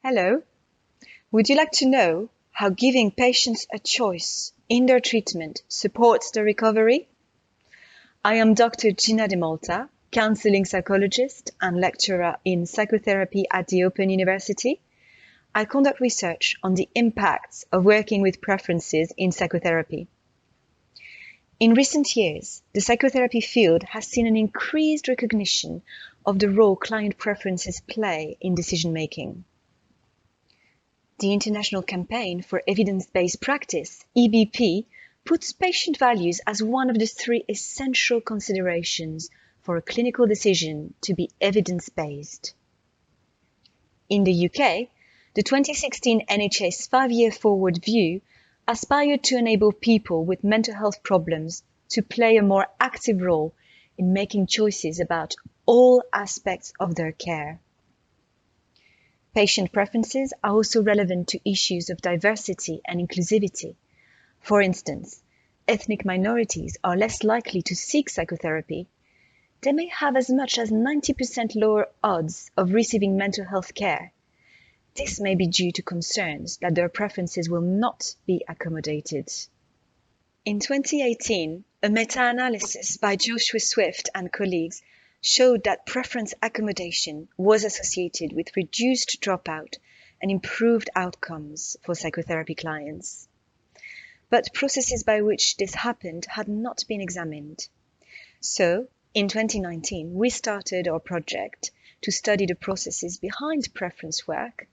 Hello. Would you like to know how giving patients a choice in their treatment supports their recovery? I am Dr. Gina de Malta, counselling psychologist and lecturer in psychotherapy at the Open University. I conduct research on the impacts of working with preferences in psychotherapy. In recent years, the psychotherapy field has seen an increased recognition of the role client preferences play in decision-making. The International Campaign for Evidence-Based Practice, EBP, puts patient values as one of the three essential considerations for a clinical decision to be evidence-based. In the UK, the 2016 NHS 5-year forward view aspired to enable people with mental health problems to play a more active role in making choices about all aspects of their care. Patient preferences are also relevant to issues of diversity and inclusivity. For instance, ethnic minorities are less likely to seek psychotherapy. They may have as much as 90% lower odds of receiving mental health care. This may be due to concerns that their preferences will not be accommodated. In 2018, a meta-analysis by Joshua Swift and colleagues showed that preference accommodation was associated with reduced dropout and improved outcomes for psychotherapy clients. But processes by which this happened had not been examined. So, in 2019, we started our project to study the processes behind preference work,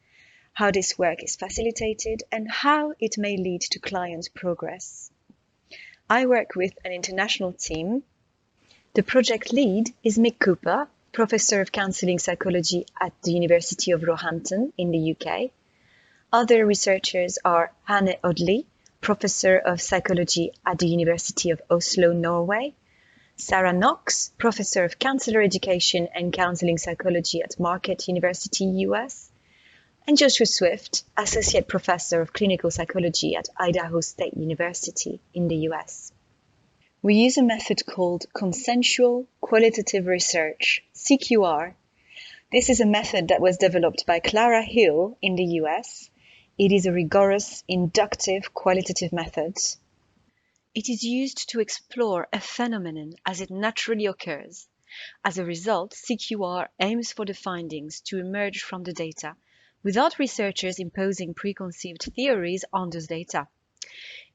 how this work is facilitated, and how it may lead to client progress. I work with an international team. The project lead is Mick Cooper, Professor of Counselling Psychology at the University of Roehampton in the UK. Other researchers are Hanne Odli, Professor of Psychology at the University of Oslo, Norway, Sarah Knox, Professor of Counselor Education and Counselling Psychology at Marquette University, US, and Joshua Swift, Associate Professor of Clinical Psychology at Idaho State University in the US. We use a method called Consensual Qualitative Research, CQR. This is a method that was developed by Clara Hill in the US. It is a rigorous, inductive, qualitative method. It is used to explore a phenomenon as it naturally occurs. As a result, CQR aims for the findings to emerge from the data, without researchers imposing preconceived theories on those data.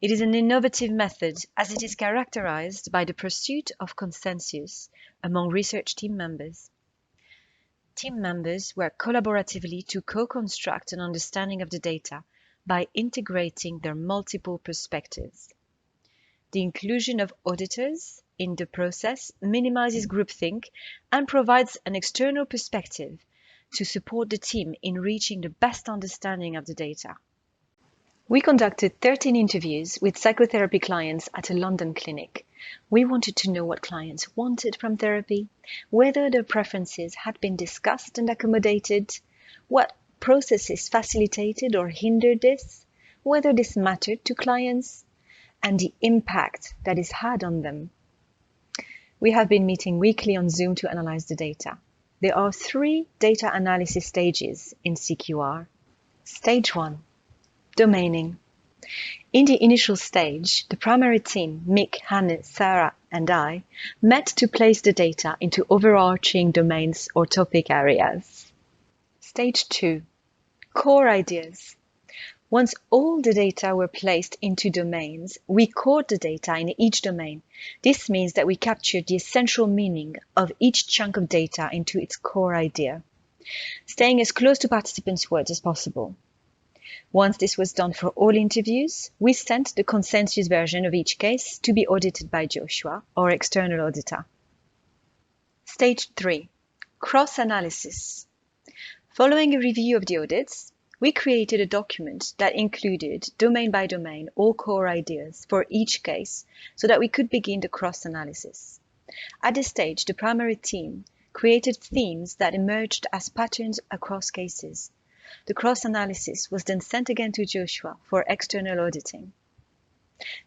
It is an innovative method as it is characterized by the pursuit of consensus among research team members. Team members work collaboratively to co-construct an understanding of the data by integrating their multiple perspectives. The inclusion of auditors in the process minimizes groupthink and provides an external perspective to support the team in reaching the best understanding of the data. We conducted 13 interviews with psychotherapy clients at a London clinic. We wanted to know what clients wanted from therapy, whether their preferences had been discussed and accommodated, what processes facilitated or hindered this, whether this mattered to clients, and the impact that is had on them. We have been meeting weekly on Zoom to analyze the data. There are 3 data analysis stages in CQR. Stage 1. Domaining. In the initial stage, the primary team, Mick, Hanne, Sarah, and I, met to place the data into overarching domains or topic areas. Stage 2. Core ideas. Once all the data were placed into domains, we cored the data in each domain. This means that we captured the essential meaning of each chunk of data into its core idea, staying as close to participants' words as possible. Once this was done for all interviews, we sent the consensus version of each case to be audited by Joshua, our external auditor. Stage 3. Cross-analysis. Following a review of the audits, we created a document that included, domain by domain, all core ideas for each case so that we could begin the cross-analysis. At this stage, the primary team created themes that emerged as patterns across cases. The cross-analysis was then sent again to Joshua for external auditing.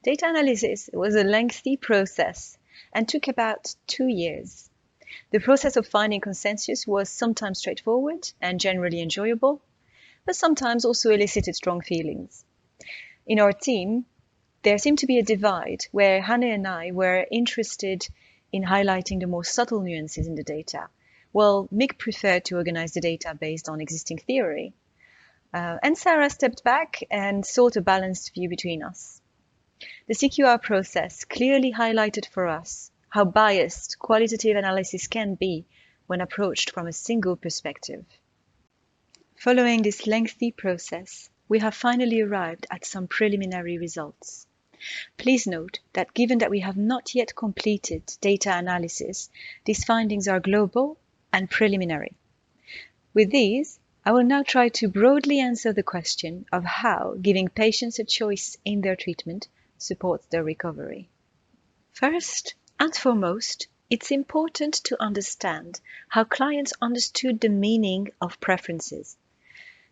Data analysis was a lengthy process and took about 2 years. The process of finding consensus was sometimes straightforward and generally enjoyable, but sometimes also elicited strong feelings. In our team, there seemed to be a divide where Hannah and I were interested in highlighting the more subtle nuances in the data, while Mick preferred to organize the data based on existing theory. And Sarah stepped back and sought a balanced view between us. The CQR process clearly highlighted for us how biased qualitative analysis can be when approached from a single perspective. Following this lengthy process, we have finally arrived at some preliminary results. Please note that given that we have not yet completed data analysis, these findings are global and preliminary. With these, I will now try to broadly answer the question of how giving patients a choice in their treatment supports their recovery. First and foremost, it's important to understand how clients understood the meaning of preferences.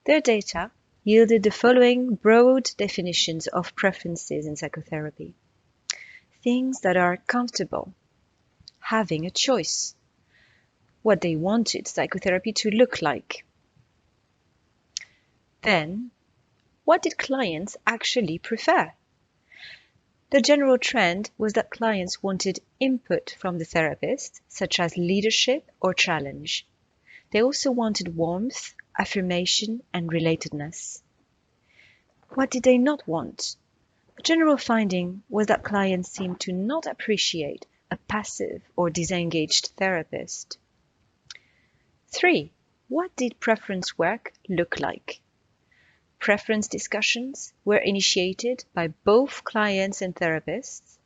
Their data yielded the following broad definitions of preferences in psychotherapy. Things that are comfortable, having a choice, what they wanted psychotherapy to look like. Then, what did clients actually prefer? The general trend was that clients wanted input from the therapist, such as leadership or challenge. They also wanted warmth, affirmation, and relatedness. What did they not want? A general finding was that clients seemed to not appreciate a passive or disengaged therapist. 3. What did preference work look like? Preference discussions were initiated by both clients and therapists.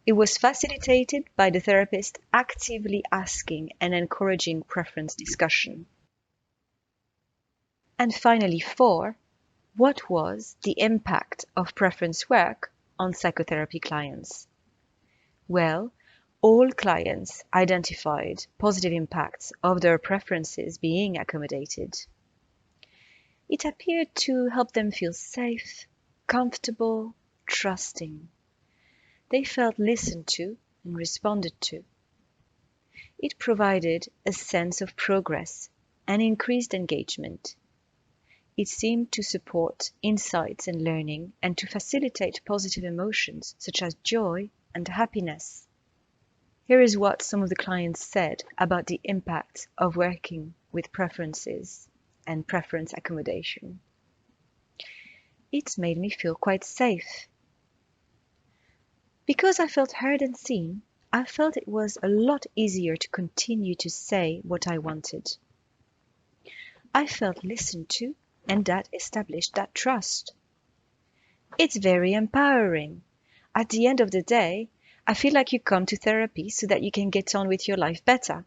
It was facilitated by the therapist actively asking and encouraging preference discussion. And finally, 4, what was the impact of preference work on psychotherapy clients? Well, all clients identified positive impacts of their preferences being accommodated. It appeared to help them feel safe, comfortable, trusting. They felt listened to and responded to. It provided a sense of progress and increased engagement. It seemed to support insights and learning and to facilitate positive emotions such as joy and happiness. Here is what some of the clients said about the impact of working with preferences and preference accommodation. It made me feel quite safe. Because I felt heard and seen, I felt it was a lot easier to continue to say what I wanted. I felt listened to, and that established that trust. It's very empowering. At the end of the day, I feel like you come to therapy so that you can get on with your life better,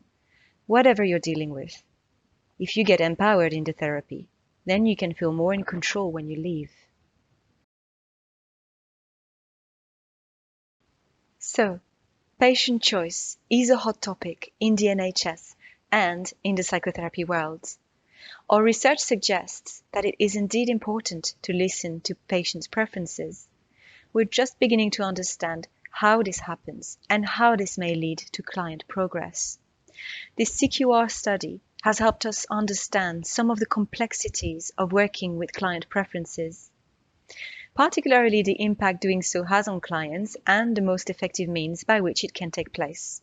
whatever you're dealing with. If you get empowered in the therapy, then you can feel more in control when you leave. So, patient choice is a hot topic in the NHS and in the psychotherapy world. Our research suggests that it is indeed important to listen to patients' preferences. We're just beginning to understand how this happens and how this may lead to client progress. This CQR study has helped us understand some of the complexities of working with client preferences, particularly the impact doing so has on clients and the most effective means by which it can take place.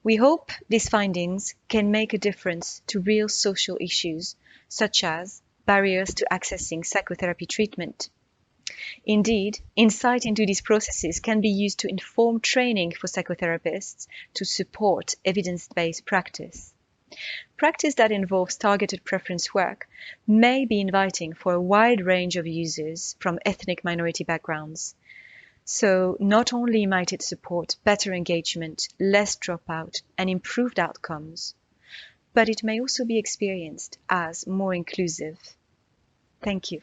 We hope these findings can make a difference to real social issues, such as barriers to accessing psychotherapy treatment. Indeed, insight into these processes can be used to inform training for psychotherapists to support evidence-based practice. Practice that involves targeted preference work may be inviting for a wide range of users from ethnic minority backgrounds. So not only might it support better engagement, less dropout, and improved outcomes, but it may also be experienced as more inclusive. Thank you.